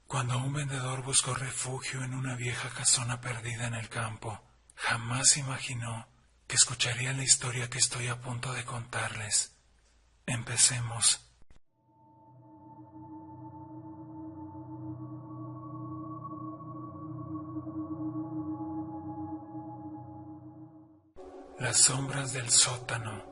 Cuando un vendedor buscó refugio en una vieja casona perdida en el campo, jamás imaginó que escucharía la historia que estoy a punto de contarles. Empecemos. Las sombras del sótano.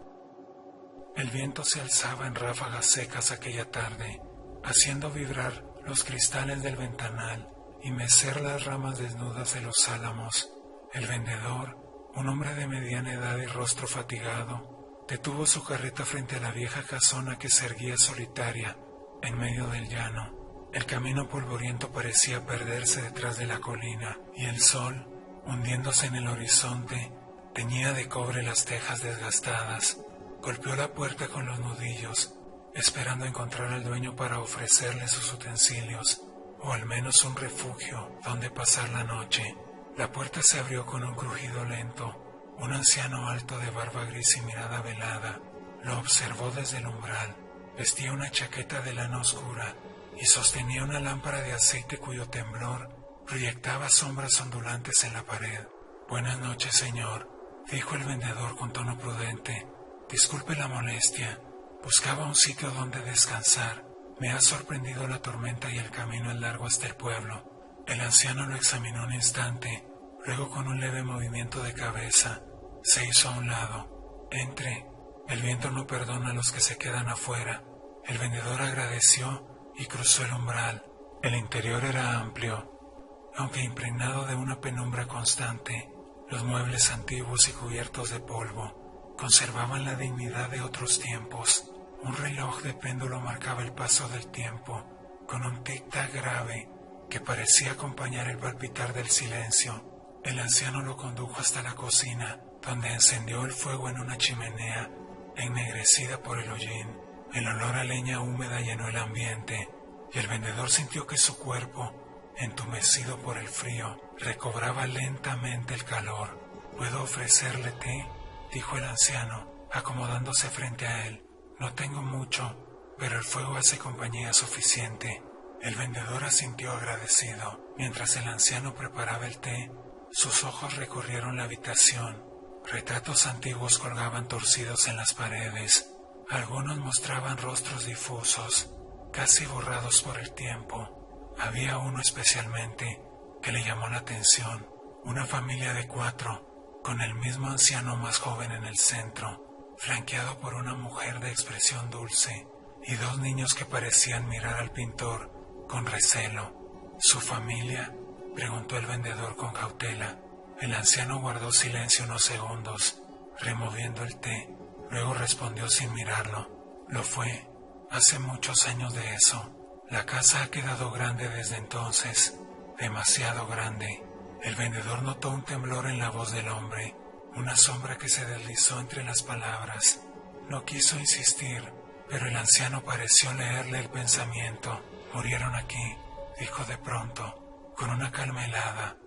El viento se alzaba en ráfagas secas aquella tarde, haciendo vibrar los cristales del ventanal y mecer las ramas desnudas de los álamos. El vendedor, un hombre de mediana edad y rostro fatigado, detuvo su carreta frente a la vieja casona que se erguía solitaria en medio del llano. El camino polvoriento parecía perderse detrás de la colina, y el sol, hundiéndose en el horizonte, teñía de cobre las tejas desgastadas. Golpeó la puerta con los nudillos, esperando encontrar al dueño para ofrecerle sus utensilios, o al menos un refugio donde pasar la noche. La puerta se abrió con un crujido lento. Un anciano alto de barba gris y mirada velada lo observó desde el umbral. Vestía una chaqueta de lana oscura y sostenía una lámpara de aceite cuyo temblor proyectaba sombras ondulantes en la pared. «Buenas noches, señor», dijo el vendedor con tono prudente. «Disculpe la molestia. Buscaba un sitio donde descansar. Me ha sorprendido la tormenta y el camino es largo hasta el pueblo». El anciano lo examinó un instante, luego con un leve movimiento de cabeza, se hizo a un lado. «Entre. El viento no perdona a los que se quedan afuera». El vendedor agradeció y cruzó el umbral. El interior era amplio, aunque impregnado de una penumbra constante. Los muebles antiguos y cubiertos de polvo conservaban la dignidad de otros tiempos. Un reloj de péndulo marcaba el paso del tiempo, con un tic-tac grave que parecía acompañar el palpitar del silencio. El anciano lo condujo hasta la cocina, donde encendió el fuego en una chimenea ennegrecida por el hollín. El olor a leña húmeda llenó el ambiente, y el vendedor sintió que su cuerpo, entumecido por el frío, recobraba lentamente el calor. «¿Puedo ofrecerle té?», dijo el anciano, acomodándose frente a él. «No tengo mucho, pero el fuego hace compañía suficiente». El vendedor asintió agradecido. Mientras el anciano preparaba el té, sus ojos recorrieron la habitación. Retratos antiguos colgaban torcidos en las paredes. Algunos mostraban rostros difusos, casi borrados por el tiempo. Había uno especialmente que le llamó la atención. Una familia de 4, con el mismo anciano más joven en el centro, flanqueado por una mujer de expresión dulce y 2 niños que parecían mirar al pintor con recelo. «¿Su familia?», preguntó el vendedor con cautela. El anciano guardó silencio unos segundos, removiendo el té. Luego respondió sin mirarlo. «Lo fue. Hace muchos años de eso. La casa ha quedado grande desde entonces, demasiado grande». El vendedor notó un temblor en la voz del hombre, una sombra que se deslizó entre las palabras. No quiso insistir, pero el anciano pareció leerle el pensamiento. «Murieron aquí», dijo de pronto, con una calma helada.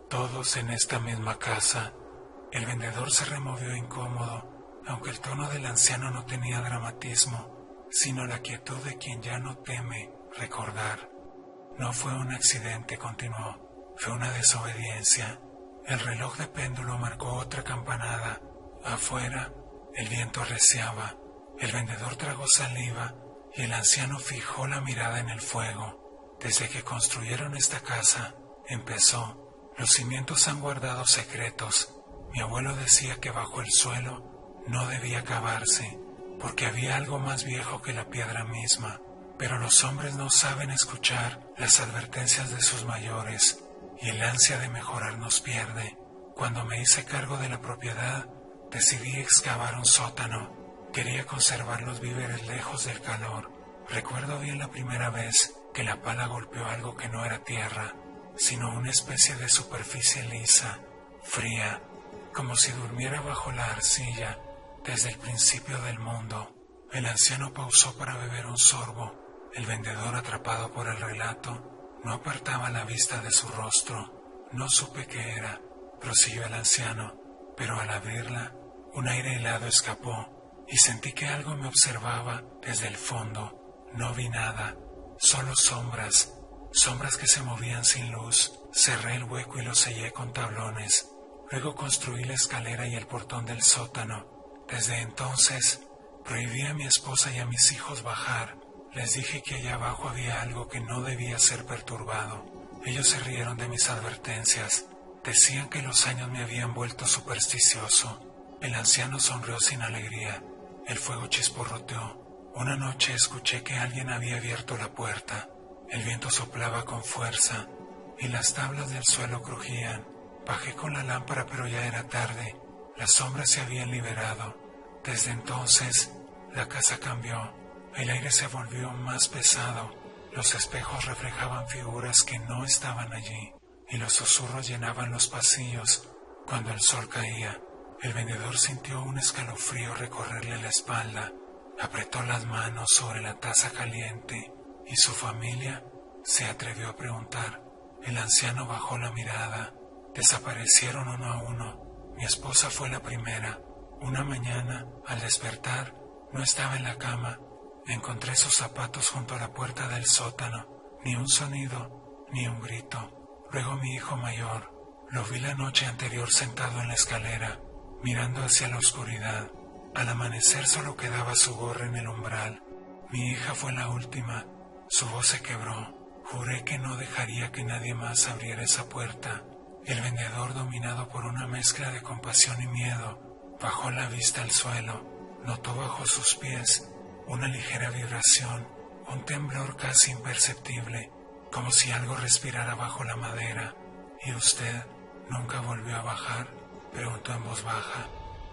«Todos en esta misma casa». El vendedor se removió incómodo, aunque el tono del anciano no tenía dramatismo, sino la quietud de quien ya no teme recordar. «No fue un accidente», continuó. «Fue una desobediencia». El reloj de péndulo marcó otra campanada. Afuera, el viento arreciaba. El vendedor tragó saliva y el anciano fijó la mirada en el fuego. «Desde que construyeron esta casa», empezó, «los cimientos han guardado secretos. Mi abuelo decía que bajo el suelo no debía cavarse, porque había algo más viejo que la piedra misma. Pero los hombres no saben escuchar las advertencias de sus mayores, y el ansia de mejorar nos pierde. Cuando me hice cargo de la propiedad, decidí excavar un sótano. Quería conservar los víveres lejos del calor. Recuerdo bien la primera vez que la pala golpeó algo que no era tierra, sino una especie de superficie lisa, fría, como si durmiera bajo la arcilla desde el principio del mundo». El anciano pausó para beber un sorbo. El vendedor, atrapado por el relato, no apartaba la vista de su rostro. «No supe qué era», prosiguió el anciano, «pero al abrirla, un aire helado escapó y sentí que algo me observaba desde el fondo. No vi nada, solo sombras, sombras que se movían sin luz. Cerré el hueco y lo sellé con tablones. Luego construí la escalera y el portón del sótano. Desde entonces, prohibí a mi esposa y a mis hijos bajar. Les dije que allá abajo había algo que no debía ser perturbado. Ellos se rieron de mis advertencias. Decían que los años me habían vuelto supersticioso. El anciano sonrió sin alegría. El fuego chisporroteó. Una noche escuché que alguien había abierto la puerta. El viento soplaba con fuerza y las tablas del suelo crujían. Bajé con la lámpara, pero ya era tarde. Las sombras se habían liberado. Desde entonces, la casa cambió. El aire se volvió más pesado. Los espejos reflejaban figuras que no estaban allí, y los susurros llenaban los pasillos. Cuando el sol caía, el vendedor sintió un escalofrío recorrerle la espalda. Apretó las manos sobre la taza caliente, y su familia se atrevió a preguntar. El anciano bajó la mirada. Desaparecieron uno a uno. Mi esposa fue la primera. Una mañana, al despertar, no estaba en la cama. Encontré sus zapatos junto a la puerta del sótano. Ni un sonido, ni un grito. Luego mi hijo mayor. Lo vi la noche anterior sentado en la escalera, mirando hacia la oscuridad. Al amanecer solo quedaba su gorra en el umbral. Mi hija fue la última. Su voz se quebró. Juré que no dejaría que nadie más abriera esa puerta. El vendedor, dominado por una mezcla de compasión y miedo, bajó la vista al suelo. Notó bajo sus pies una ligera vibración, un temblor casi imperceptible, como si algo respirara bajo la madera. ¿Y usted nunca volvió a bajar?, preguntó en voz baja.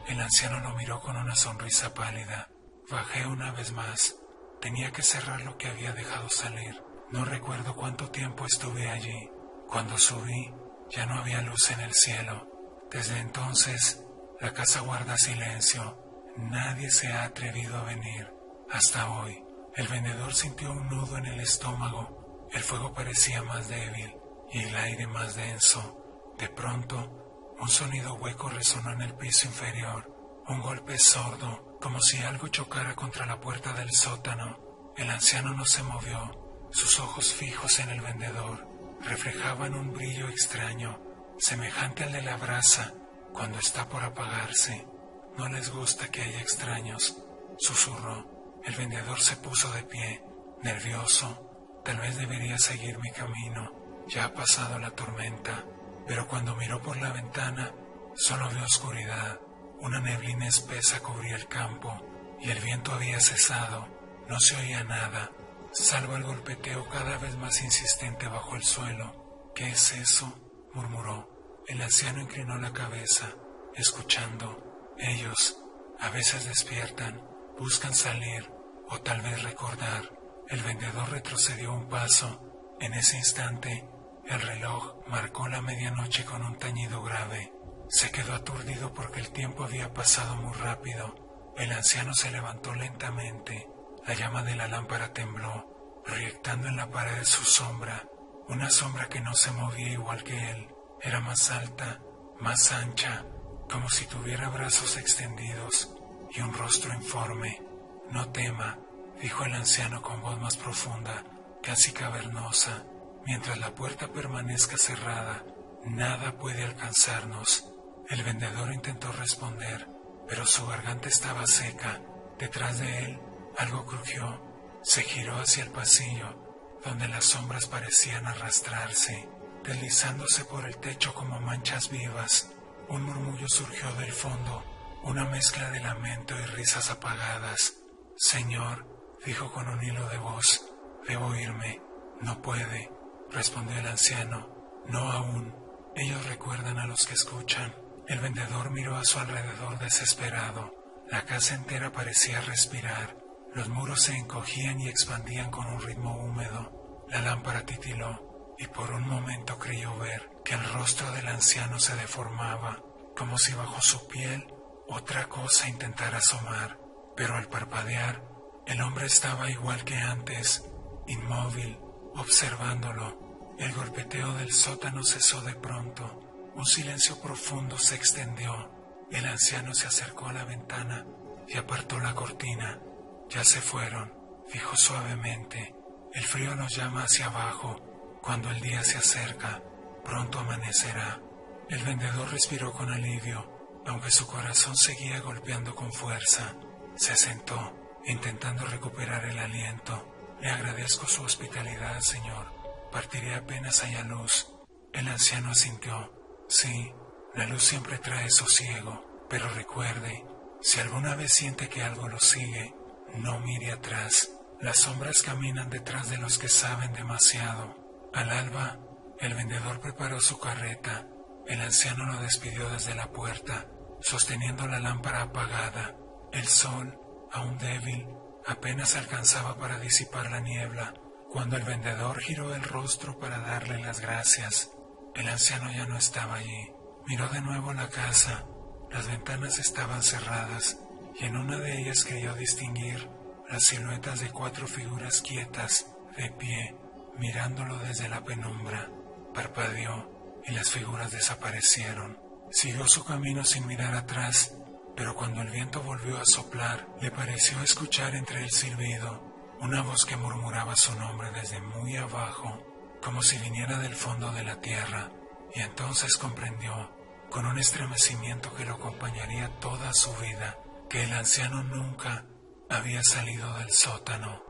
El anciano lo miró con una sonrisa pálida. Bajé una vez más. Tenía que cerrar lo que había dejado salir. No recuerdo cuánto tiempo estuve allí. Cuando subí, ya no había luz en el cielo. Desde entonces, la casa guarda silencio. Nadie se ha atrevido a venir. Hasta hoy, el vendedor sintió un nudo en el estómago. El fuego parecía más débil y el aire más denso. De pronto, un sonido hueco resonó en el piso inferior. Un golpe sordo, como si algo chocara contra la puerta del sótano. El anciano no se movió. Sus ojos fijos en el vendedor reflejaban un brillo extraño, semejante al de la brasa cuando está por apagarse. «No les gusta que haya extraños», susurró. El vendedor se puso de pie, nervioso. Tal vez debería seguir mi camino. Ya ha pasado la tormenta. Pero cuando miró por la ventana, solo vio oscuridad. Una neblina espesa cubría el campo y el viento había cesado. No se oía nada, salvo el golpeteo cada vez más insistente bajo el suelo. «¿Qué es eso?», murmuró. El anciano inclinó la cabeza, escuchando. Ellos a veces despiertan, buscan salir o tal vez recordar. El vendedor retrocedió un paso. En ese instante, el reloj marcó la medianoche con un tañido grave. Se quedó aturdido porque el tiempo había pasado muy rápido. El anciano se levantó lentamente. La llama de la lámpara tembló, proyectando en la pared su sombra. Una sombra que no se movía igual que él. Era más alta, más ancha, como si tuviera brazos extendidos y un rostro informe. «No tema», dijo el anciano con voz más profunda, casi cavernosa. «Mientras la puerta permanezca cerrada, nada puede alcanzarnos». El vendedor intentó responder, pero su garganta estaba seca. Detrás de él, algo crujió. Se giró hacia el pasillo, donde las sombras parecían arrastrarse, deslizándose por el techo como manchas vivas. Un murmullo surgió del fondo, una mezcla de lamento y risas apagadas. «Señor», dijo con un hilo de voz, «debo irme». «No puede», respondió el anciano. «No aún. Ellos recuerdan a los que escuchan». El vendedor miró a su alrededor desesperado. La casa entera parecía respirar. Los muros se encogían y expandían con un ritmo húmedo. La lámpara titiló y por un momento creyó ver que el rostro del anciano se deformaba, como si bajo su piel otra cosa intentara asomar. Pero al parpadear, el hombre estaba igual que antes, inmóvil, observándolo. El golpeteo del sótano cesó de pronto. Un silencio profundo se extendió. El anciano se acercó a la ventana y apartó la cortina. «Ya se fueron», dijo suavemente. «El frío nos llama hacia abajo. Cuando el día se acerca, pronto amanecerá. El vendedor respiró con alivio, aunque su corazón seguía golpeando con fuerza. Se sentó, intentando recuperar el aliento. Le agradezco su hospitalidad, señor. Partiré apenas haya luz. El anciano asintió. Sí, la luz siempre trae sosiego, pero recuerde, si alguna vez siente que algo lo sigue, no mire atrás. Las sombras caminan detrás de los que saben demasiado. Al alba, el vendedor preparó su carreta. El anciano lo despidió desde la puerta, sosteniendo la lámpara apagada. El sol, aún débil, apenas alcanzaba para disipar la niebla. Cuando el vendedor giró el rostro para darle las gracias, el anciano ya no estaba allí. Miró de nuevo la casa. Las ventanas estaban cerradas y en una de ellas creyó distinguir las siluetas de 4 figuras quietas, de pie, mirándolo desde la penumbra. Parpadeó y las figuras desaparecieron. Siguió su camino sin mirar atrás, pero cuando el viento volvió a soplar, le pareció escuchar entre el silbido una voz que murmuraba su nombre desde muy abajo, como si viniera del fondo de la tierra, y entonces comprendió, con un estremecimiento que lo acompañaría toda su vida, que el anciano nunca había salido del sótano.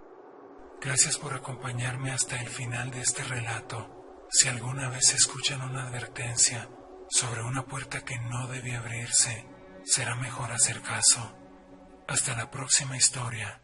Gracias por acompañarme hasta el final de este relato. Si alguna vez escuchan una advertencia sobre una puerta que no debe abrirse, será mejor hacer caso. Hasta la próxima historia.